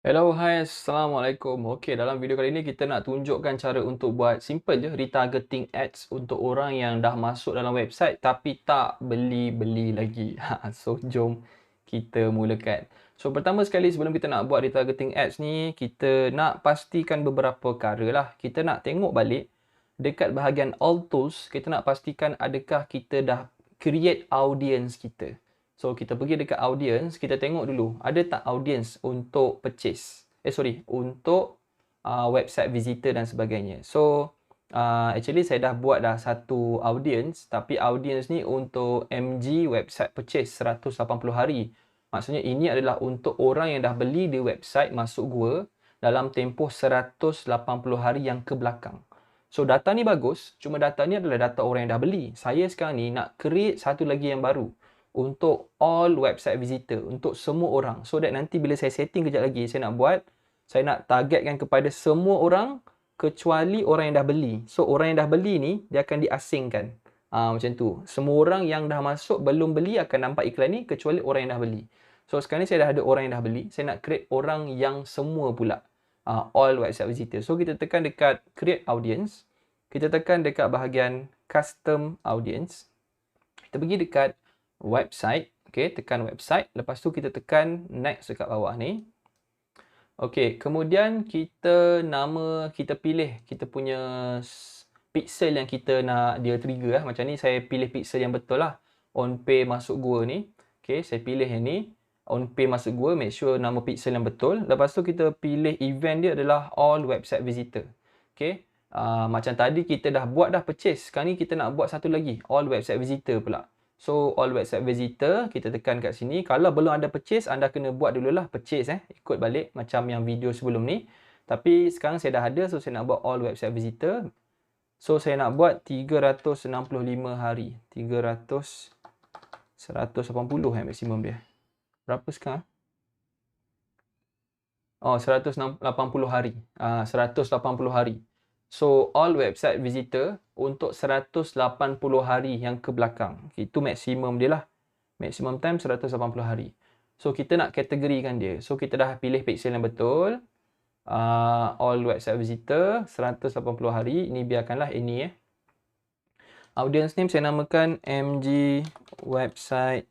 Hello, hai, Assalamualaikum. Okey, dalam video kali ini kita nak tunjukkan cara untuk buat simple je retargeting ads untuk orang yang dah masuk dalam website tapi tak beli-beli lagi. So, jom kita mulakan. So, pertama sekali sebelum kita nak buat retargeting ads ni, kita nak pastikan beberapa perkara lah. Kita nak tengok balik dekat bahagian all tools, kita nak pastikan adakah kita dah create audience kita. So, kita pergi dekat audience, kita tengok dulu, ada tak audience untuk purchase? Untuk website visitor dan sebagainya. So, actually saya dah buat dah satu audience, tapi audience ni untuk MG website purchase 180 hari. Maksudnya ini adalah untuk orang yang dah beli di website masuk gua dalam tempoh 180 hari yang ke belakang. So, data ni bagus, cuma data ni adalah data orang yang dah beli. Saya sekarang ni nak create satu lagi yang baru untuk all website visitor, untuk semua orang. So that nanti bila saya setting kejap lagi, saya nak targetkan kepada semua orang kecuali orang yang dah beli. So orang yang dah beli ni, dia akan diasingkan. Macam tu. Semua orang yang dah masuk belum beli akan nampak iklan ni kecuali orang yang dah beli. So sekarang ni saya dah ada orang yang dah beli. Saya nak create orang yang semua pula. All website visitor. So kita tekan dekat create audience. Kita tekan dekat bahagian custom audience. Kita pergi dekat website. Okay, tekan website. Lepas tu kita tekan next dekat bawah ni. Okay, kemudian kita pilih kita punya pixel yang kita nak dia trigger. Macam ni saya pilih pixel yang betul lah. On pay masuk gua ni. Okay, saya pilih yang ni. On pay masuk gua, make sure nama pixel yang betul. Lepas tu kita pilih event dia adalah all website visitor. Okay, macam tadi kita dah buat dah purchase. Sekarang ni kita nak buat satu lagi, all website visitor pula. So, all website visitor, kita tekan kat sini. Kalau belum ada purchase, anda kena buat dululah purchase. Ikut balik macam yang video sebelum ni. Tapi sekarang saya dah ada, so saya nak buat all website visitor. So, saya nak buat 365 hari. 180 maksimum dia. Berapa sekarang? Oh, 180 hari. 180 hari. So, all website visitor untuk 180 hari yang ke belakang. Itu maksimum dia lah. Maximum time 180 hari. So, kita nak kategorikan dia. So, kita dah pilih pixel yang betul. All website visitor 180 hari. Ini biarkanlah ini. Audience name saya namakan MG website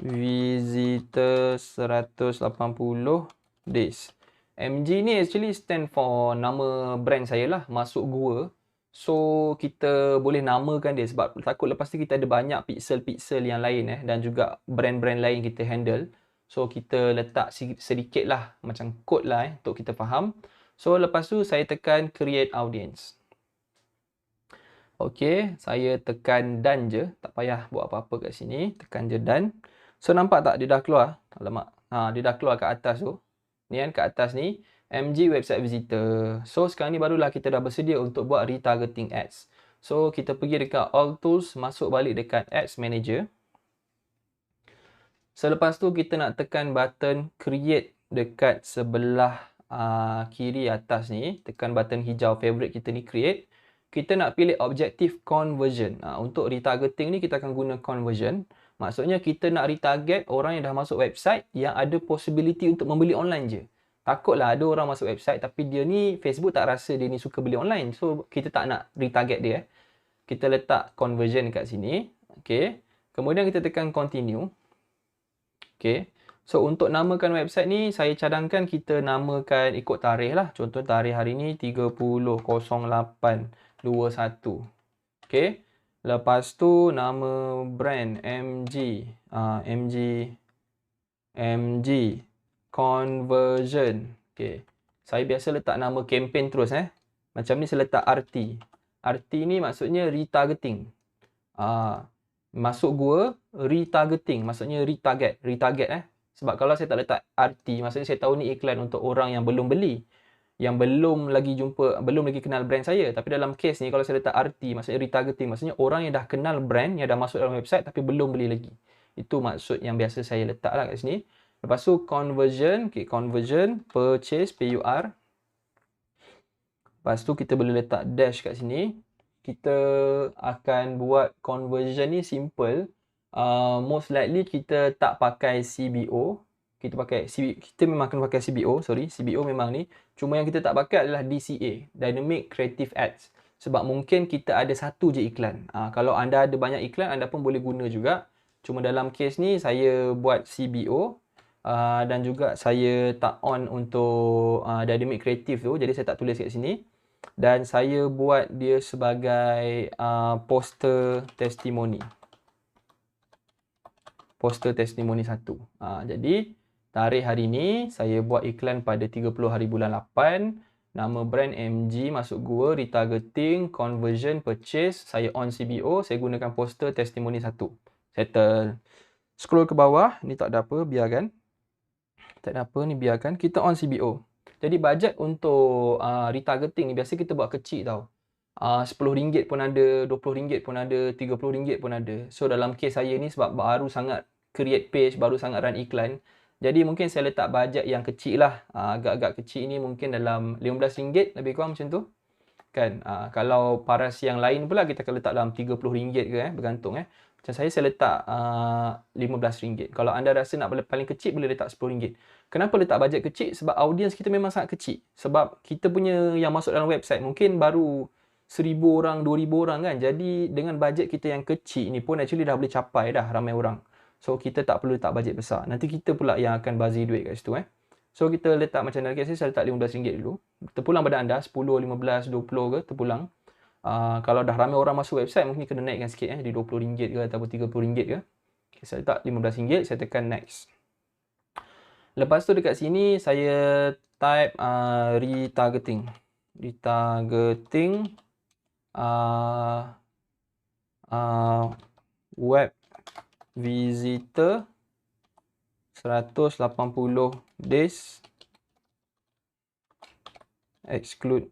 visitor 180 days. MG ni actually stand for nama brand saya lah, masuk gua. So, kita boleh namakan dia sebab takut lepas tu kita ada banyak pixel-pixel yang lain dan juga brand-brand lain kita handle. So, kita letak sedikit lah macam kod lah untuk kita faham. So, lepas tu saya tekan create audience. Okay, saya tekan done je. Tak payah buat apa-apa kat sini. Tekan je done. So, nampak tak dia dah keluar? Alamak. Dia dah keluar kat atas tu. Ni kan kat atas ni MG website visitor. So sekarang ni barulah kita dah bersedia untuk buat retargeting ads. So kita pergi dekat all tools, masuk balik dekat ads manager. Selepas tu kita nak tekan button create dekat sebelah kiri atas ni. Tekan button hijau favorite kita ni create. Kita nak pilih objective conversion. Untuk retargeting ni kita akan guna conversion. Maksudnya kita nak retarget orang yang dah masuk website yang ada possibility untuk membeli online je. Takutlah ada orang masuk website tapi dia ni Facebook tak rasa dia ni suka beli online. So kita tak nak retarget dia. Kita letak conversion kat sini. Okay. Kemudian kita tekan continue. Okay. So untuk namakan website ni saya cadangkan kita namakan ikut tarikh lah. Contoh tarikh hari ni 30/08/21. Okay. Lepas tu nama brand MG. MG conversion. Okay. Saya biasa letak nama campaign terus. Macam ni saya letak RT. RT ni maksudnya retargeting. Masuk gua retargeting. Maksudnya retarget. Sebab kalau saya tak letak RT, maksudnya saya tahu ni iklan untuk orang yang belum beli. Yang belum lagi kenal brand saya. Tapi dalam case ni kalau saya letak RT, maksudnya retargeting, maksudnya orang yang dah kenal brand, yang dah masuk dalam website tapi belum beli lagi. Itu maksud yang biasa saya letak lah kat sini. Lepas tu conversion, conversion, purchase, PUR. Lepas tu kita boleh letak dash kat sini. Kita akan buat conversion ni simple. Most likely kita tak pakai CBO. kita pakai kita memang kena pakai CBO, CBO memang ni. Cuma yang kita tak pakai adalah DCA, Dynamic Creative Ads. Sebab mungkin kita ada satu je iklan. Kalau anda ada banyak iklan, anda pun boleh guna juga. Cuma dalam kes ni saya buat CBO dan juga saya tak on untuk Dynamic Creative tu. Jadi saya tak tulis kat sini. Dan saya buat dia sebagai poster testimoni. Poster testimoni 1. Jadi tarikh hari ni saya buat iklan pada 30 hari bulan 8. Nama brand MG masuk gua, retargeting, conversion, purchase, saya on CBO, saya gunakan poster testimoni 1. Settle. Scroll ke bawah, ni tak ada apa, biarkan. Tak ada apa ni, biarkan. Kita on CBO. Jadi bajet untuk retargeting ni biasa kita buat kecil tau. RM10 pun ada, RM20 pun ada, RM30 pun ada. So dalam kes saya ni sebab baru sangat create page, baru sangat run iklan. Jadi mungkin saya letak bajet yang kecil lah. Agak-agak kecil ni mungkin dalam RM15 lebih kurang macam tu. Kan? Kalau paras yang lain pula kita akan letak dalam RM30 ke bergantung Macam saya letak RM15. Kalau anda rasa nak paling kecil boleh letak RM10. Kenapa letak bajet kecil? Sebab audiens kita memang sangat kecil. Sebab kita punya yang masuk dalam website mungkin baru 1,000 orang, 2,000 orang kan. Jadi dengan bajet kita yang kecil ni pun actually dah boleh capai dah ramai orang. So kita tak perlu letak bajet besar. Nanti kita pula yang akan bazir duit kat situ So kita letak macam dalam kes saya letak RM15 dulu. Terpulang pada anda 10, 15, 20 ke terpulang. Kalau dah ramai orang masuk website mungkin kena naikkan sikit jadi RM20 ke ataupun RM30 ke. Okay, saya letak RM15, saya tekan next. Lepas tu dekat sini saya type retargeting. Retargeting web visitor 180 days exclude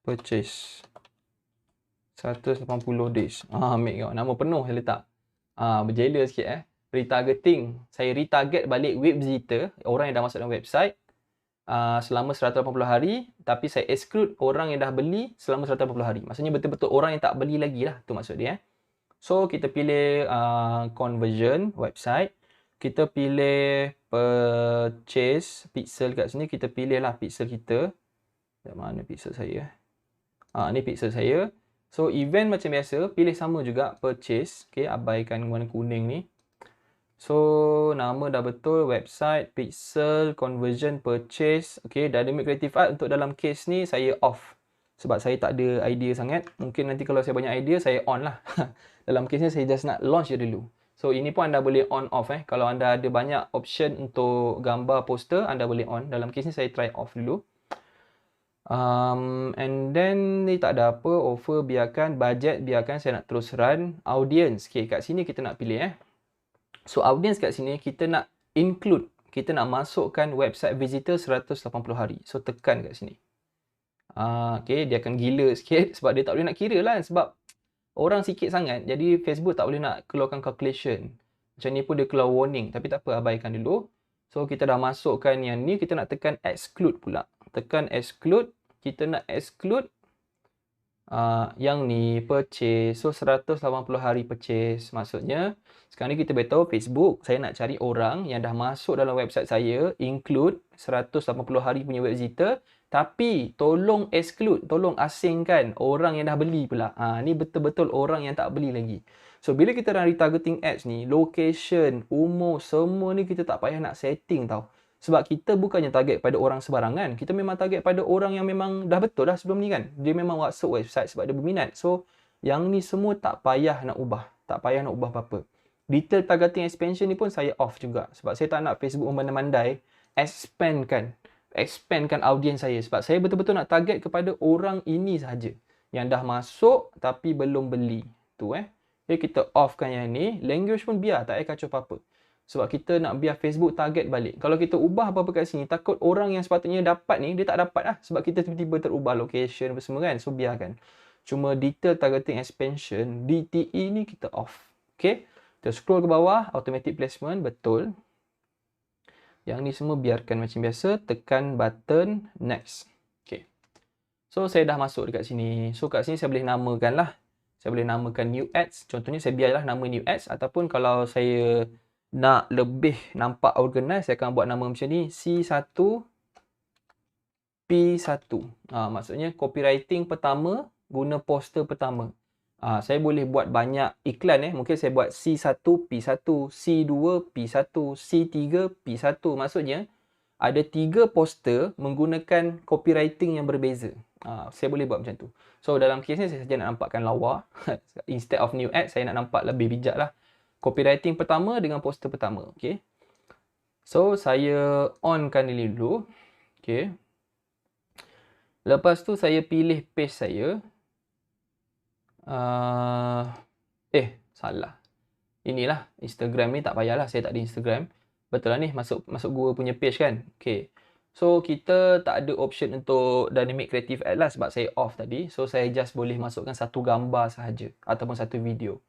purchase 180 days. Ambil kau nama penuh saya letak. Berjela sikit retargeting. Saya retarget balik web visitor, orang yang dah masuk dalam website selama 180 hari, tapi saya exclude orang yang dah beli selama 180 hari. Maksudnya betul-betul orang yang tak beli lagi lah, tu maksud dia So kita pilih conversion website, kita pilih purchase pixel kat sini, kita pilih lah pixel kita. Mana pixel saya? Ni pixel saya. So event macam biasa, pilih sama juga purchase. Okay, abaikan warna kuning ni. So nama dah betul, website, pixel, conversion, purchase. Okay, Dynamic Creative Art untuk dalam case ni saya off. Sebab saya tak ada idea sangat. Mungkin nanti kalau saya banyak idea, saya on lah. Dalam case ni saya just nak launch je dulu. So ini pun anda boleh on off Kalau anda ada banyak option untuk gambar poster, anda boleh on. Dalam case ni saya try off dulu. And then ni tak ada apa, offer biarkan, budget biarkan, saya nak terus run. Audience, okay, kat sini kita nak pilih So audience kat sini kita nak include, kita nak masukkan website visitor 180 hari. So tekan kat sini. Okay, dia akan gila sikit sebab dia tak boleh nak kira lah sebab orang sikit sangat. Jadi Facebook tak boleh nak keluarkan calculation. Macam ni pun dia keluar warning. Tapi tak apa, abaikan dulu. So kita dah masukkan yang ni, kita nak tekan exclude pula. Tekan exclude. Kita nak exclude yang ni, purchase. So 180 hari purchase. Maksudnya, sekarang ni kita beritahu Facebook, saya nak cari orang yang dah masuk dalam website saya, include 180 hari punya web visitor. Tapi tolong exclude, tolong asingkan orang yang dah beli pula. Ni betul-betul orang yang tak beli lagi. So bila kita run retargeting ads ni, location, umur, semua ni kita tak payah nak setting tau. Sebab kita bukannya target pada orang sebarangan. Kita memang target pada orang yang memang dah betul dah sebelum ni kan. Dia memang masuk website sebab dia berminat. So yang ni semua tak payah nak ubah. Tak payah nak ubah apa-apa. Detail targeting expansion ni pun saya off juga. Sebab saya tak nak Facebook memandai-mandai expandkan audiens saya sebab saya betul-betul nak target kepada orang ini sahaja yang dah masuk tapi belum beli tu Jadi kita offkan yang ni, language pun biar, tak payah kacau apa-apa sebab kita nak biar Facebook target balik. Kalau kita ubah apa-apa kat sini, takut orang yang sepatutnya dapat ni dia tak dapat lah sebab kita tiba-tiba terubah location apa semua kan. So biarkan. Cuma detail targeting expansion DTE ni kita off. Okay, kita scroll ke bawah, automatic placement betul. Yang ni semua biarkan macam biasa. Tekan button next. Okay. So saya dah masuk dekat sini. So kat sini saya boleh namakan lah. Saya boleh namakan new ads. Contohnya saya biarlah nama new ads. Ataupun kalau saya nak lebih nampak organize, saya akan buat nama macam ni, C1P1. Maksudnya copywriting pertama guna poster pertama. Saya boleh buat banyak iklan mungkin saya buat C1P1, C2P1, C3P1. Maksudnya ada 3 poster menggunakan copywriting yang berbeza. Saya boleh buat macam tu. So dalam kes ni saya saja nak nampakkan lawa. Instead of new ad, saya nak nampak lebih bijak lah. Copywriting pertama dengan poster pertama. Okay. So saya onkan ini dulu. Okay. Lepas tu saya pilih page saya. Salah. Inilah Instagram ni, tak payahlah, saya tak ada Instagram. Betul lah ni, masuk Google punya page kan. Okay. So kita tak ada option untuk dynamic creative ad lah sebab saya off tadi. So saya just boleh masukkan satu gambar sahaja ataupun satu video.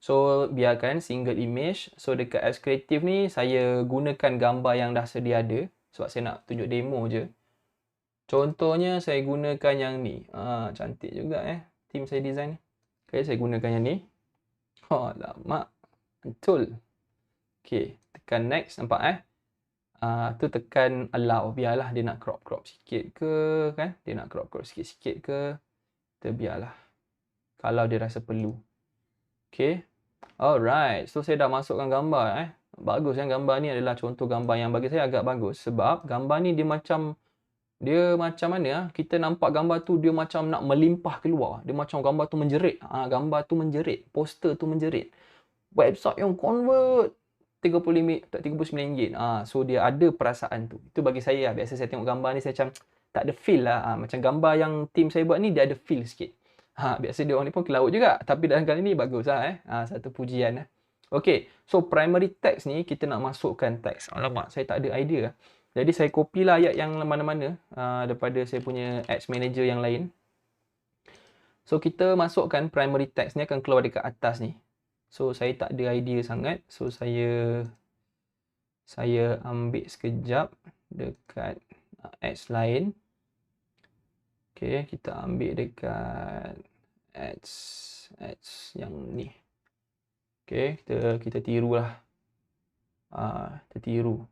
So biarkan single image. So dekat ads creative ni saya gunakan gambar yang dah sedia ada sebab saya nak tunjuk demo je. Contohnya saya gunakan yang ni. Cantik juga team saya design ni. Okay, saya gunakan yang ni. Alamak. Betul. Okay, tekan next, nampak tu tekan allow. Biarlah dia nak crop sikit ke kan. Dia nak crop sikit-sikit ke. Kita biarlah. Kalau dia rasa perlu. Okay. Alright. So saya dah masukkan gambar Bagus kan, gambar ni adalah contoh gambar yang bagi saya agak bagus. Sebab gambar ni dia macam mana kita nampak gambar tu dia macam nak melimpah keluar. Dia macam gambar tu menjerit. Gambar tu menjerit. Poster tu menjerit. Website yang convert RM39. So dia ada perasaan tu. Itu bagi saya. Biasa saya tengok gambar ni saya macam tak ada feel lah. Macam gambar yang tim saya buat ni dia ada feel sikit. Biasa dia orang ni pun kelaut juga. Tapi dalam kali ni bagus lah satu pujian Okay. So primary text ni kita nak masukkan teks. Alamak, saya tak ada idea. Jadi saya copy lah ayat yang mana-mana daripada saya punya ads manager yang lain. So kita masukkan primary text ni akan keluar dekat atas ni. So saya tak ada idea sangat. So saya ambil sekejap dekat ads lain. Okay, kita ambil dekat ads yang ni. Okay, kita tirulah. Kita tiru.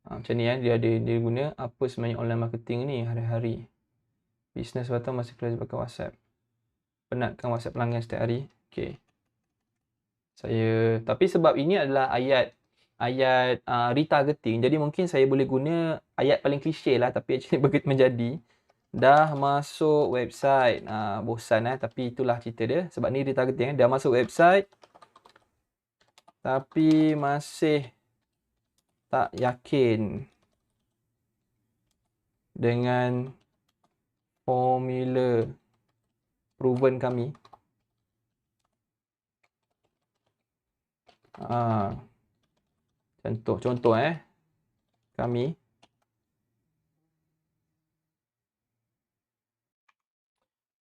Macam ni dia guna apa sebenarnya online marketing ni hari-hari. Business batang masih kelas pakai WhatsApp. Penatkan WhatsApp pelanggan setiap hari. Okay. Tapi sebab ini adalah ayat retargeting, jadi mungkin saya boleh guna ayat paling klise lah, tapi actually begitu menjadi. Dah masuk website. Bosan tapi itulah cerita dia. Sebab ni retargeting dah masuk website tapi masih tak yakin dengan formula proven kami. Contoh kami.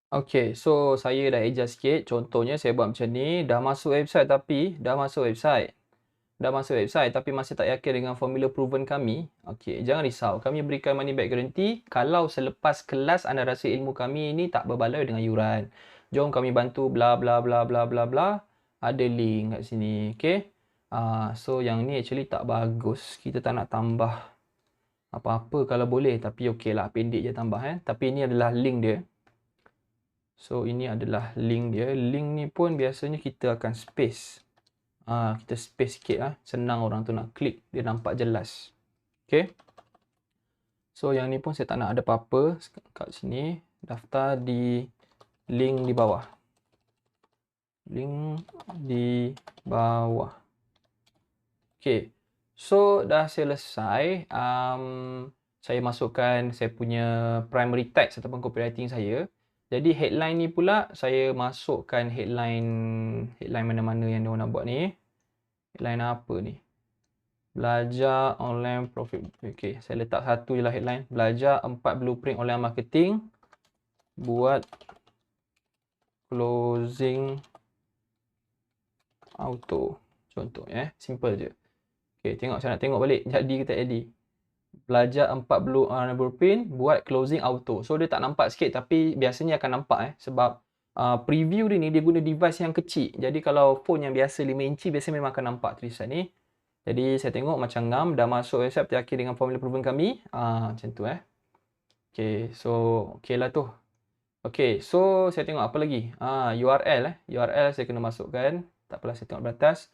Okay, so saya dah adjust sikit. Contohnya saya buat macam ni. Dah masuk website tapi masih tak yakin dengan formula proven kami. Okay, jangan risau. Kami berikan money back guarantee. Kalau selepas kelas anda rasa ilmu kami ini tak berbaloi dengan yuran, jom kami bantu bla bla bla bla bla bla. Ada link kat sini. Okay. So yang ni actually tak bagus. Kita tak nak tambah apa-apa kalau boleh. Tapi okey lah, pendek je tambah Tapi ini adalah link dia. So ini adalah link dia. Link ni pun biasanya kita akan space. Kita space sikit senang orang tu nak klik, dia nampak jelas. Okay. So yang ni pun saya tak nak ada apa-apa kat sini. Daftar di link di bawah. Link di bawah. Okay. So dah selesai. Saya masukkan saya punya primary text ataupun copywriting saya. Jadi headline ni pula saya masukkan headline mana-mana yang diorang nak buat ni. Headline apa ni? Belajar online profit. Okay, saya letak satu je lah headline. Belajar 4 blueprint online marketing. Buat closing auto. Contoh simple je. Okay, saya nak tengok balik jadi ke tak jadi. Belajar 4 blueprint buat closing auto. So dia tak nampak sikit tapi biasanya akan nampak sebab preview dia ni dia guna device yang kecil. Jadi kalau phone yang biasa 5 inci biasanya memang akan nampak tulisan ni. Jadi saya tengok macam ngam dah masuk website bertiakir dengan formula proven kami. Macam tu Okay, so okay lah tu. Okay, so saya tengok apa lagi? URL URL saya kena masukkan. Tak apalah, saya tengok beratas.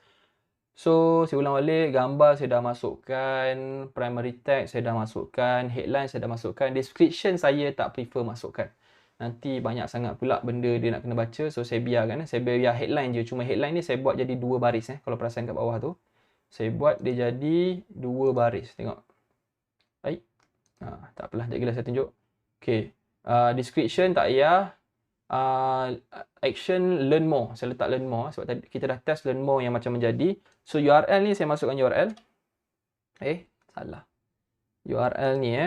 So, saya ulang balik. Gambar saya dah masukkan. Primary text saya dah masukkan. Headline saya dah masukkan. Description saya tak prefer masukkan. Nanti banyak sangat pula benda dia nak kena baca. So, saya biarkan. Saya biar headline je. Cuma headline ni saya buat jadi 2 baris. Kalau perasan kat bawah tu. Saya buat dia jadi 2 baris. Tengok. Baik. Tak apalah. Sekejap lagi saya tunjuk. Okay. Description tak payah. Action learn more. Saya letak learn more sebab tadi kita dah test learn more yang macam menjadi. So URL ni saya masukkan URL. Salah. URL ni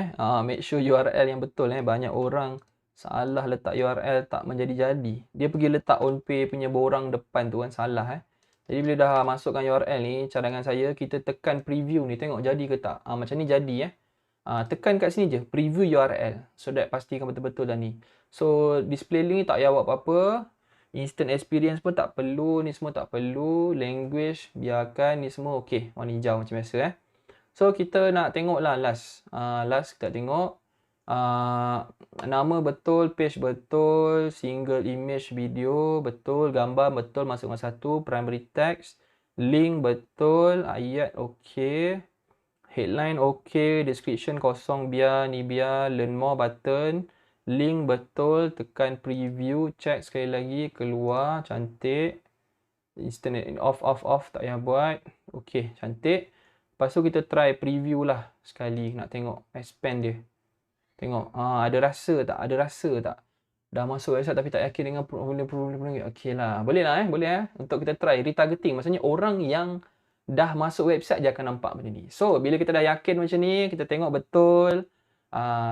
make sure URL yang betul Banyak orang salah letak URL tak menjadi-jadi. Dia pergi letak on page punya borang depan tu salah Jadi bila dah masukkan URL ni, cadangan saya kita tekan preview ni, tengok jadi ke tak. Macam ni jadi tekan kat sini je, preview URL. So that pastikan betul-betul dah ni. So display link ni tak payah buat apa-apa. Instant experience pun tak perlu, ni semua tak perlu. Language biarkan, ni semua okey. Warna hijau macam biasa So kita nak tengok lah last. Last kita tengok nama betul, page betul, single image video betul, gambar betul masuk satu, primary text, link betul, ayat okey. Headline okey, description kosong biar, ni biar, learn more button, link betul, tekan preview, check sekali lagi, keluar, cantik. Instant off, tak payah buat. Okey, cantik. Lepas tu kita try preview lah sekali, nak tengok expand dia. Tengok, ada rasa tak? Ada rasa tak? Dah masuk website tapi tak yakin dengan problem. Okey lah, boleh lah boleh untuk kita try retargeting. Maksudnya orang yang dah masuk website je akan nampak benda ni. So, bila kita dah yakin macam ni, kita tengok betul.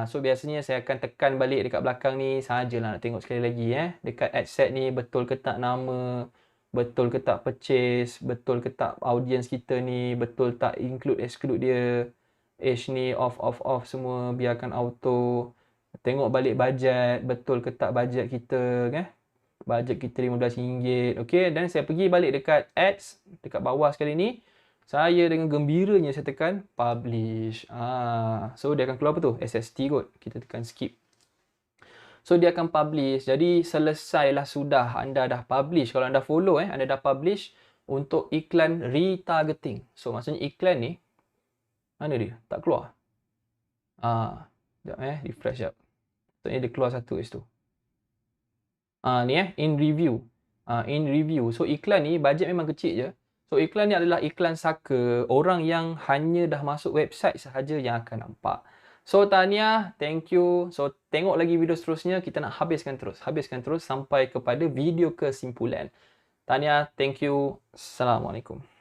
So, biasanya saya akan tekan balik dekat belakang ni sahajalah nak tengok sekali lagi dekat ad set ni betul ke tak nama, betul ke tak purchase, betul ke tak audience kita ni, betul tak include exclude dia. Age ni off semua, biarkan auto. Tengok balik bajet, betul ke tak bajet kita Bajet kita RM15. Okey, dan saya pergi balik dekat ads, dekat bawah sekali ni. Saya dengan gembiranya saya tekan publish. So dia akan keluar apa tu? SST kot. Kita tekan skip. So dia akan publish. Jadi selesailah sudah anda dah publish. Kalau anda follow anda dah publish untuk iklan retargeting. So maksudnya iklan ni mana dia? Tak keluar. Sekejap refresh jap. Maksudnya dia keluar satu kat situ. Ni in review. In review. So iklan ni bajet memang kecil je. So iklan ni adalah iklan saka orang yang hanya dah masuk website sahaja yang akan nampak. So tahniah, thank you. So tengok lagi video seterusnya, kita nak habiskan terus sampai kepada video kesimpulan. Tahniah, thank you. Assalamualaikum.